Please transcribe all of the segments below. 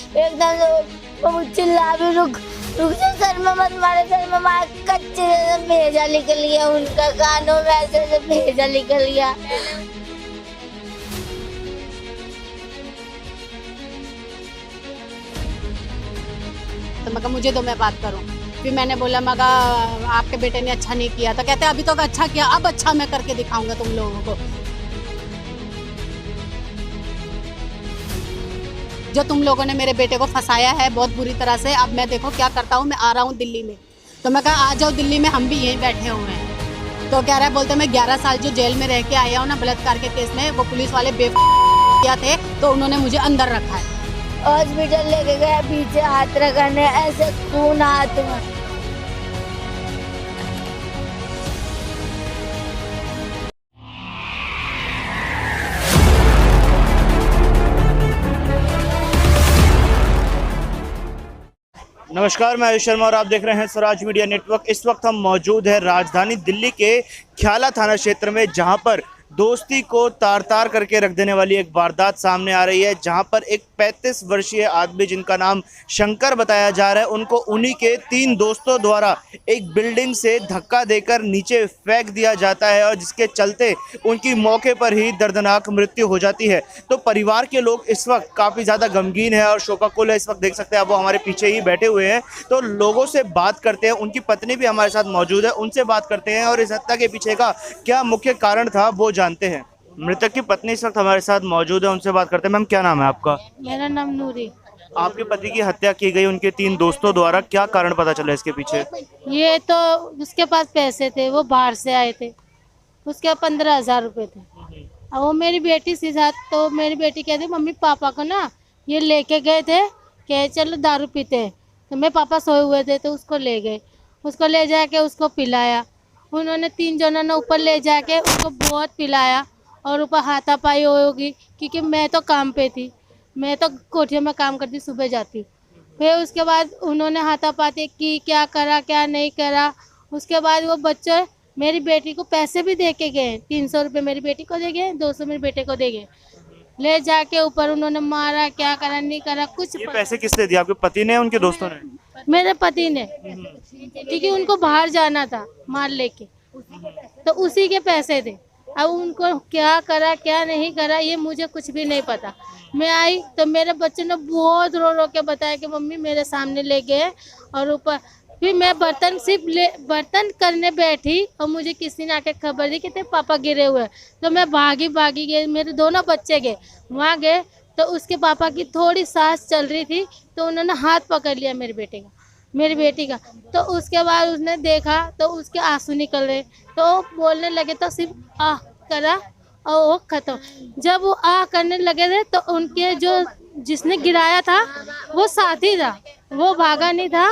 एकदम से वो चिल्ला भी रुक रुक जा, सर में मत मारे, सर में मारे, कच्चे से भेजा निकल गया उनका, कानों में ऐसे से भेजा निकल गया। तो मैं कहा मुझे तो मैं बात करूं। फिर मैंने बोला मैं कहा आपके बेटे ने अच्छा नहीं किया। तो कहते अभी तो अच्छा किया, अब अच्छा मैं करके दिखाऊंगा तुम लोगों को। जो तुम लोगों ने मेरे बेटे को फंसाया है बहुत बुरी तरह से, अब मैं देखो क्या करता हूँ, मैं आ रहा हूँ दिल्ली में। तो मैं कहा आ जाओ दिल्ली में, हम भी यहीं बैठे हुए हैं। तो कह रहा है, बोलते मैं 11 साल जो जेल में रह के आया हूँ ना बलात्कार के केस में, वो पुलिस वाले किया थे तो उन्होंने मुझे अंदर रखा है। हॉस्पिटल लेके गया, पीछे हाथ रखने, ऐसे खून हाथ में। नमस्कार, मैं आयुष शर्मा और आप देख रहे हैं स्वराज मीडिया नेटवर्क। इस वक्त हम मौजूद हैं राजधानी दिल्ली के ख्याला थाना क्षेत्र में, जहां पर दोस्ती को तार तार करके रख देने वाली एक वारदात सामने आ रही है। जहां पर एक 35 वर्षीय आदमी जिनका नाम शंकर बताया जा रहा है, उनको उन्हीं के 3 दोस्तों द्वारा एक बिल्डिंग से धक्का देकर नीचे फेंक दिया जाता है और जिसके चलते उनकी मौके पर ही दर्दनाक मृत्यु हो जाती है। तो परिवार के लोग इस वक्त काफ़ी ज़्यादा गमगीन है और शोकाकुल है। इस वक्त देख सकते हैं आप, वो हमारे पीछे ही बैठे हुए हैं। तो लोगों से बात करते हैं, उनकी पत्नी भी हमारे साथ मौजूद है, उनसे बात करते हैं और इस हत्या के पीछे का क्या मुख्य कारण था वो जानते हैं। मृतक की पत्नी इस वक्त हमारे साथ मौजूद है, उनसे बात करते हैं। मैम, क्या नाम है आपका? मेरा नाम नूरी। आपके पति की हत्या की गई उनके 3 दोस्तों द्वारा, क्या कारण पता चला इसके पीछे? ये तो उसके पास पैसे थे, वो बाहर से आए थे, उसके 15,000 रुपए थे। अब वो मेरी बेटी से साथ, तो मेरी बेटी कहती मम्मी पापा को ना ये लेके गए थे कि चलो दारू पीते हैं। तो मेरे पापा सोए हुए थे तो उसको ले गए, उसको ले जाके उसको पिलाया। उन्होंने 3 जनों ने ऊपर ले जाके उसको बहुत पिलाया और ऊपर हाथापाई होगी, क्योंकि मैं तो काम पे थी, मैं तो कोठिया में काम करती, सुबह जाती। फिर उसके बाद उन्होंने हाथापाई की, क्या करा क्या नहीं करा। उसके बाद वो बच्चे मेरी बेटी को पैसे भी दे के गए, 300 रुपये मेरी बेटी को दे गए, 200 मेरे बेटे को दे गए। ले जाके ऊपर उन्होंने मारा, क्या करा नहीं करा कुछ। ये पैसे किसने दिए, आपके पति ने उनके दोस्तों ने? मेरे पति ने, क्योंकि उनको बाहर जाना था माल लेके, तो उसी के पैसे थे। अब उनको क्या करा क्या नहीं करा ये मुझे कुछ भी नहीं पता। मैं आई तो मेरे बच्चे ने बहुत रो रो के बताया कि मम्मी मेरे सामने ले गए और ऊपर। फिर मैं बर्तन करने बैठी और मुझे किसी ने आके खबर दी कि तेरे पापा गिरे हुए हैं। तो मैं भागी गई, मेरे दोनों बच्चे गए, वहाँ गए तो उसके पापा की थोड़ी सांस चल रही थी, तो उन्होंने हाथ पकड़ लिया मेरे बेटी का। तो उसके बाद उसने देखा तो उसके आंसू निकल रहे, तो बोलने लगे, तो सिर्फ आह करा और वो खत्म। जब वो आह करने लगे थे तो उनके जो जिसने गिराया था वो साथी था, वो भागा नहीं था।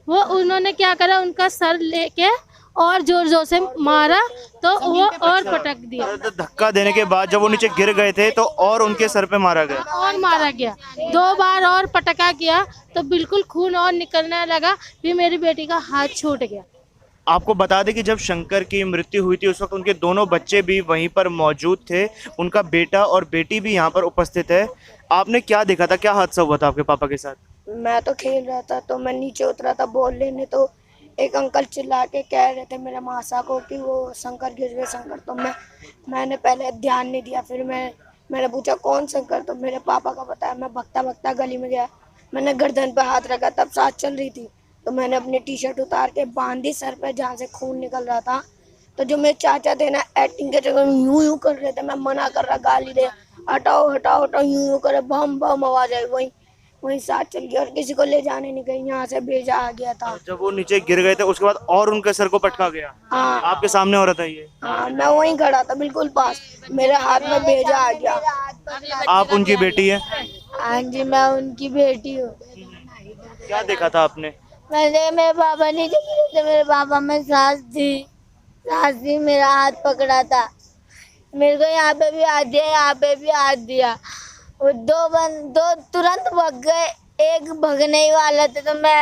वो उन्होंने क्या करा, उनका सर लेके और जोर जोर से मारा तो वो और पटक दिया। तो धक्का देने के बाद जब वो नीचे गिर गए थे तो और उनके सर पे मारा गया? और मारा गया, 2 बार और पटका किया तो बिल्कुल खून और निकलने लगा। फिर मेरी बेटी का हाथ छूट गया। आपको बता दें कि जब शंकर की मृत्यु हुई थी उस वक्त उनके दोनों बच्चे भी वहीं पर मौजूद थे, उनका बेटा और बेटी भी यहाँ पर उपस्थित है। आपने क्या देखा था, क्या हादसा हुआ था आपके पापा के साथ? मैं तो खेल रहा था, तो मैं नीचे उतरा था बॉल लेने, तो एक अंकल चिल्ला के कह रहे थे मेरे मासा को कि वो शंकर गिर गए शंकर। तो मैंने पहले ध्यान नहीं दिया। फिर मैंने पूछा कौन शंकर, तो मेरे पापा का बताया। मैं भगता भगता गली में गया, मैंने गर्दन पे हाथ रखा, तब सांस चल रही थी। तो मैंने अपनी टी-शर्ट उतार के बांधी सर पे जहाँ से खून निकल रहा था। तो जो मेरे चाचा थे ना, एक्टिंग के जगह यूं कर रहे थे, मैं मना कर रहा, गाली दे, हटाओ हटाओ हटाओ, यूं करे, बम बम आवाज आई। वहीं साथ चल गया और किसी को ले जाने नहीं गई, यहाँ से भेजा आ गया था। जब वो नीचे गिर गए थे उसके बाद और उनके सर को पटका गया? हाँ, आपके सामने हो रहा था ये? हाँ, मैं वहीं खड़ा था बिल्कुल पास, मेरे हाथ में भेजा आ गया। आप उनकी बेटी है? हाँ जी, मैं उनकी बेटी हूँ। क्या देखा था आपने? मैंने, मेरे पापा नहीं गिरे थे, मेरे पापा में सास थी, मेरा हाथ पकड़ा था। मेरे को यहाँ पे भी हाथ दिया, यहाँ पे भी हाथ दिया। वो दो तुरंत भग गए, एक भगने ही वाला था। तो मैं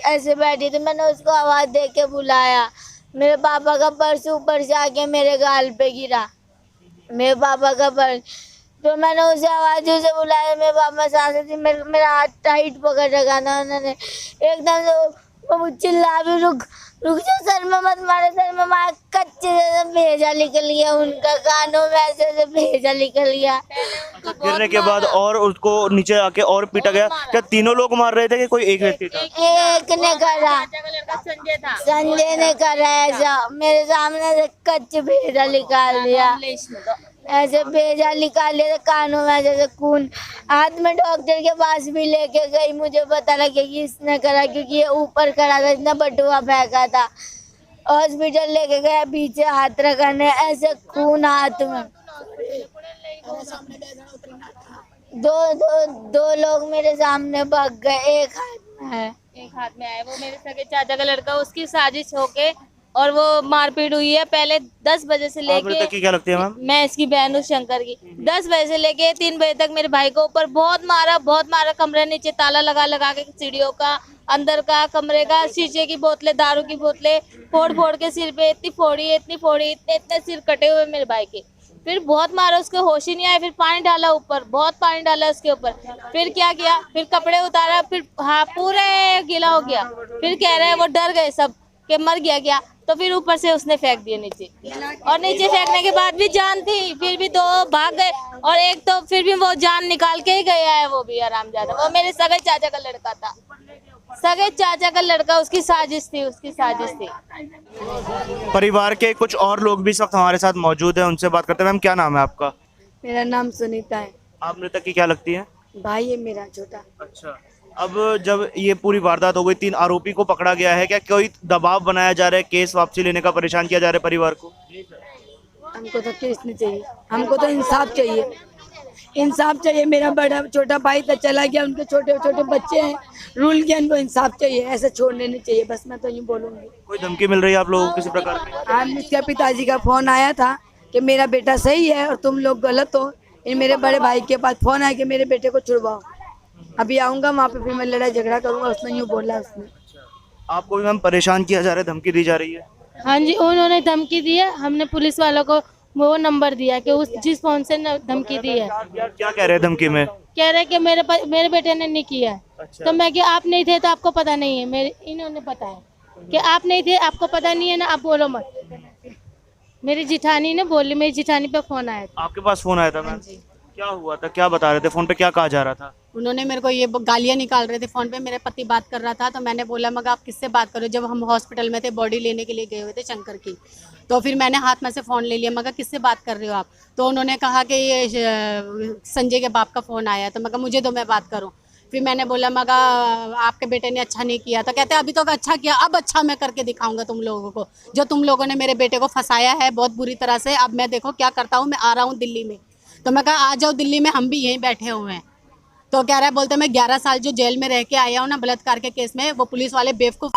ऐसे बैठी थी, मैंने उसको आवाज दे के बुलाया। मेरे पापा का पर्स ऊपर से आके मेरे गाल पे गिरा, मेरे पापा का पर्स। तो मैंने उसे आवाज़ों से बुलाया, मैं वापस आ रही थी, मेरा हाथ टाइट पकड़ रखा था उन्होंने। एकदम से वो चिल्ला भी, रुक रुक जा, सर में मत मारे, सर में मार। कच्चे से भेजा निकल गया उनका, कानों में ऐसे से भेजा निकल गया। गिरने के बाद और उसको नीचे आके और पीटा गया। क्या तीनों लोग मार रहे थे कि कोई एक व्यक्ति था? एक ने करा, संजय ने करा ऐसा, मेरे सामने से कच्चे भेजा निकाल दिया, ऐसे भेजा निकाल लिया, कानों में जैसे खून। हाथ में डॉक्टर के पास भी लेके गई, मुझे पता लगे कि इसने करा, क्योंकि ये ऊपर खड़ा था, इसने बटुआ फेंका था। हॉस्पिटल लेके गया, पीछे हाथ रखा ने, ऐसे खून हाथ में। दो लोग मेरे सामने भाग गए, एक हाथ में है। वो मेरे सगे चाचा का लड़का, उसकी साजिश होके और वो मारपीट हुई है। पहले 10 बजे से लेके, की क्या लगती है मैम? मैं इसकी बहन हूँ शंकर की, 10 बजे से लेके 3 बजे तक मेरे भाई को ऊपर बहुत मारा। कमरे नीचे ताला लगा के, सीढ़ियों का, अंदर का, कमरे का, शीशे की बोतलें, दारू की बोतलें फोड़ के सिर पे इतनी फोड़ी, इतने सिर कटे हुए मेरे भाई के। फिर बहुत मारा, उसके होश ही नहीं आया। फिर पानी डाला ऊपर, बहुत पानी डाला उसके ऊपर। फिर क्या किया, फिर कपड़े उतारा, फिर हाँ पूरे गीला हो गया। फिर कह रहे हैं वो डर गए सब कि मर गया क्या, तो फिर ऊपर से उसने फेंक दिया नीचे। और नीचे फेंकने के बाद भी जान थी, फिर भी 2 भाग गए, और एक तो फिर भी वो जान निकाल के ही गया है, वो भी हरामजादा। वो मेरे सगे चाचा का लड़का था, सगे चाचा का लड़का, उसकी साजिश थी। परिवार के कुछ और लोग भी इस वक्त हमारे साथ मौजूद हैं, उनसे बात करते हैं। मैम क्या नाम है आपका? मेरा नाम सुनीता है। आप मृतक की क्या लगती है? भाई है मेरा छोटा। अच्छा, अब जब ये पूरी वारदात हो गई, 3 आरोपी को पकड़ा गया है, क्या कोई दबाव बनाया जा रहा है, केस वापसी लेने का परेशान किया जा रहा है परिवार को? हमको तो केस नहीं चाहिए, हमको तो इंसाफ चाहिए, इंसाफ चाहिए। मेरा बड़ा छोटा भाई तो चला गया, उनके छोटे छोटे बच्चे हैं, रूल किया, उनको इंसाफ चाहिए, ऐसे छोड़ने नहीं चाहिए, बस मैं तो यूँ बोलूँगी। कोई धमकी मिल रही है आप लोगों को किसी प्रकार की? हम इसके पिताजी का फोन आया था कि मेरा बेटा सही है और तुम लोग गलत हो। मेरे बड़े भाई के पास फोन आया कि मेरे बेटे को छुड़वाओ, अभी आऊँगा वहाँ पे, फिर मैं लड़ाई झगड़ा करूँगा। उसने यूँ बोला। उसने आपको भी मैम परेशान किया जा रहा है, धमकी दी जा रही है? हाँ जी, उन्होंने धमकी दी है। हमने पुलिस वालों को वो नंबर दिया कि उस जिस फोन से धमकी दी है। क्या कह रहे हैं धमकी में? कह रहे कि मेरे बेटे ने नहीं किया है। अच्छा। तो मैं कि आप नहीं थे तो आपको पता नहीं है, इन्होंने बताया कि आप नहीं थे, आपको पता नहीं है ना, आप बोलो मत। मेरी जिठानी ने बोली, मेरी जिठानी पे फोन आया था। आपके पास फोन आया था मैम? क्या हुआ था, क्या बता रहे थे फोन पे, क्या कहा जा रहा था? उन्होंने मेरे को ये गालियाँ निकाल रहे थे फ़ोन पे। मेरे पति बात कर रहा था, तो मैंने बोला मगर आप किससे बात करो, जब हम हॉस्पिटल में थे, बॉडी लेने के लिए गए हुए थे शंकर की। तो फिर मैंने हाथ में से फ़ोन ले लिया, मगर किससे बात कर रहे हो आप? तो उन्होंने कहा कि ये संजय के बाप का फ़ोन आया, तो मगर मुझे दो, मैं बात करूँ। फिर मैंने बोला मगर आपके बेटे ने अच्छा नहीं किया। तो कहते अभी तो अच्छा किया, अब अच्छा मैं करके दिखाऊंगा तुम लोगों को, जो तुम लोगों ने मेरे बेटे को फंसाया है बहुत बुरी तरह से। अब मैं देखो क्या करता हूँ, मैं आ रहा हूँ दिल्ली में। तो मैं कहा आ जाओ दिल्ली में, हम भी यहीं बैठे हुए हैं। तो कह रहा है, बोलते मैं 11 साल जो जेल में रह के आया हूँ ना बलात्कार के केस में, वो पुलिस वाले बेवकूफ़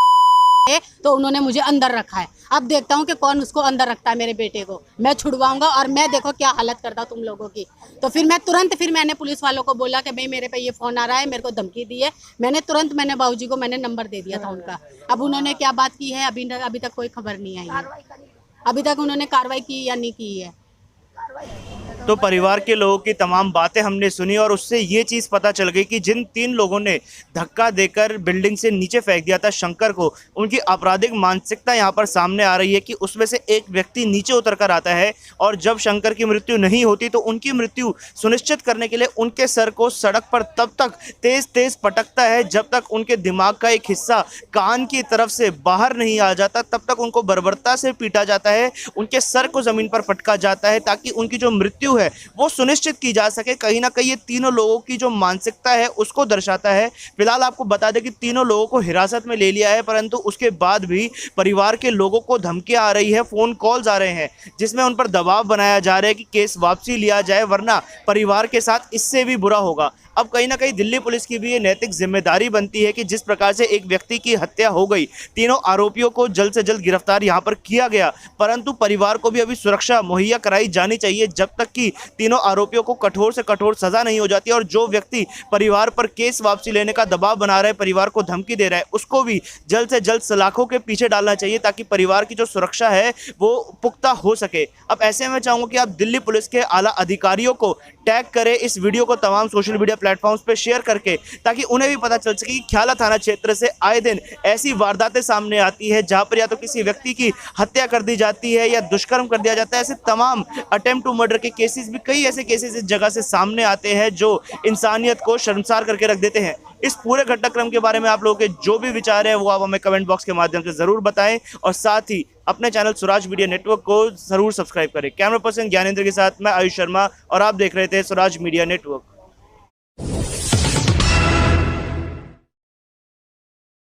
है, तो उन्होंने मुझे अंदर रखा है। अब देखता हूँ कि कौन उसको अंदर रखता है, मेरे बेटे को मैं छुड़वाऊंगा और मैं देखो क्या हालत करता हूँ तुम लोगों की। तो फिर मैं तुरंत मैंने पुलिस वालों को बोला कि भाई मेरे पे ये फ़ोन आ रहा है, मेरे को धमकी दी है। मैंने तुरंत बाबूजी को मैंने नंबर दे दिया था उनका। अब उन्होंने क्या बात की है अभी तक कोई खबर नहीं आई है, अभी तक उन्होंने कार्रवाई की या नहीं की है। तो परिवार के लोगों की तमाम बातें हमने सुनी और उससे ये चीज़ पता चल गई कि जिन 3 लोगों ने धक्का देकर बिल्डिंग से नीचे फेंक दिया था शंकर को, उनकी आपराधिक मानसिकता यहाँ पर सामने आ रही है कि उसमें से एक व्यक्ति नीचे उतर कर आता है और जब शंकर की मृत्यु नहीं होती तो उनकी मृत्यु सुनिश्चित करने के लिए उनके सर को सड़क पर तब तक तेज़ तेज़ पटकता है जब तक उनके दिमाग का एक हिस्सा कान की तरफ से बाहर नहीं आ जाता, तब तक उनको बर्बरता से पीटा जाता है, उनके सर को ज़मीन पर पटका जाता है ताकि उनकी जो मृत्यु है वो सुनिश्चित की जा सके। कहीं ना कहीं ये तीनों लोगों की जो मानसिकता है उसको दर्शाता है। फिलहाल आपको बता दें कि तीनों लोगों को हिरासत में ले लिया है, परंतु उसके बाद भी परिवार के लोगों को धमकियां आ रही है, फ़ोन कॉल्स आ रहे हैं जिसमें उन पर दबाव बनाया जा रहा है कि केस वापसी लिया जाए, वरना परिवार के साथ इससे भी बुरा होगा। अब कहीं ना कहीं दिल्ली पुलिस की भी ये नैतिक जिम्मेदारी बनती है कि जिस प्रकार से एक व्यक्ति की हत्या हो गई, तीनों आरोपियों को जल्द से जल्द गिरफ्तार यहाँ पर किया गया, परंतु परिवार को भी अभी सुरक्षा मुहैया कराई जानी चाहिए जब तक कि तीनों आरोपियों को कठोर से कठोर सजा नहीं हो जाती। और जो व्यक्ति परिवार पर केस वापसी लेने का दबाव बना रहा है, परिवार को धमकी दे रहा है, उसको भी जल्द से जल्द सलाखों के पीछे डालना चाहिए ताकि परिवार की जो सुरक्षा है वो पुख्ता हो सके। अब ऐसे में चाहूँगा कि आप दिल्ली पुलिस के आला अधिकारियों को टैग करें इस वीडियो को तमाम सोशल मीडिया प्लेटफॉर्म्स पे शेयर करके, ताकि उन्हें भी पता चल सके कि ख्याला थाना क्षेत्र से आए दिन ऐसी वारदातें सामने आती है जहां पर या तो किसी व्यक्ति की हत्या कर दी जाती है या दुष्कर्म कर दिया जाता है। ऐसे तमाम अटेम्प्ट टू मर्डर के केसेस भी, कई ऐसे केसेस इस जगह से सामने आते हैं जो इंसानियत को शर्मसार करके रख देते हैं। इस पूरे घटनाक्रम के बारे में आप लोगों के जो भी विचार है वो आप हमें कमेंट बॉक्स के माध्यम से जरूर बताएं और साथ ही अपने चैनल स्वराज मीडिया नेटवर्क को जरूर सब्सक्राइब करें। कैमरा पर्सन ज्ञानेंद्र के साथ मैं आयुष शर्मा और आप देख रहे थे स्वराज मीडिया नेटवर्क।